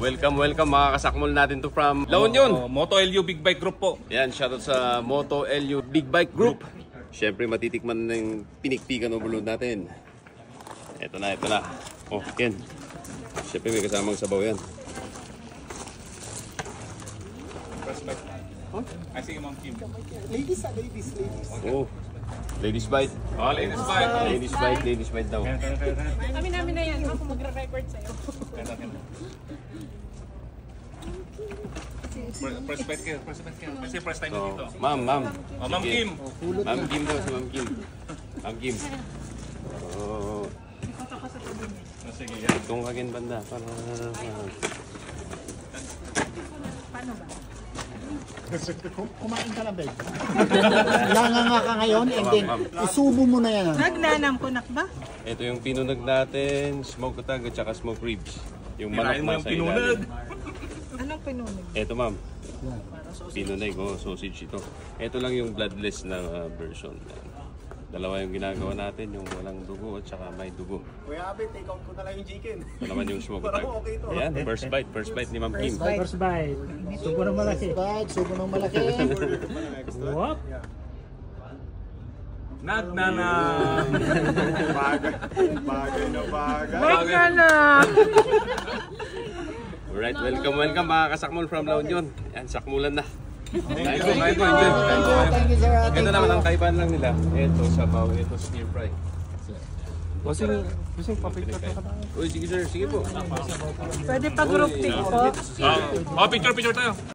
Welcome mga kasakmol natin to from La Union. Moto LU Big Bike Group po. Yan, shoutout sa Moto LU Big Bike Group. Siyempre matitikman na yung pinikpikan ng bulod natin. Ito na. Oh, Ken. Siyempre may kasamang sabaw yan. Respect. Huh? I see Ma'am Kim. Ladies. Oh, ladies bite. Oh, ladies bite. Ladies bite daw. Amin na yan. Ako magre-record sa'yo. Respect kayo. Kasi first time dito. Ma'am. Oh, Ma'am Kim. Ma'am Kim daw, si Ma'am Kim. Ma'am Kim. Oh. Sige, yan. Itong kagin banda. Paano ba? Kumain ka na, babe. Langanga ka ngayon, and then isubo mo na yan. Nagnanam ko ba? Ito yung pinunag natin, smoke utag at saka smoke ribs. Yung manok Kinain mo yung nasa pinunag. ilalim. Anong pinunog? Ito ma'am. Pinunag, sausage ito. Ito lang yung bloodless na version. Dalawa yung ginagawa natin, yung walang dugo at saka may dugo. Kuya Abit, take out ko na lang yung chicken. Ito naman yung smoke utag. Okay to. Ayan, first bite ni Ma'am Kim. First bite. Subo ng malaki. Subo ng malaki. Whoop. Nagnanam. Bagay na bagay. Nagnanam! Alright, welcome mga kasakmol from La Union. Yan, sakmulan na. Thank Enjoy. Thank you, sir. Ito naman ang kaibahan lang nila. Ito sabaw, ito stir fry. Kasi papicture ka ba? Uy, sige sir, sige po. Pwede pa group pic po. Oh, picture tayo.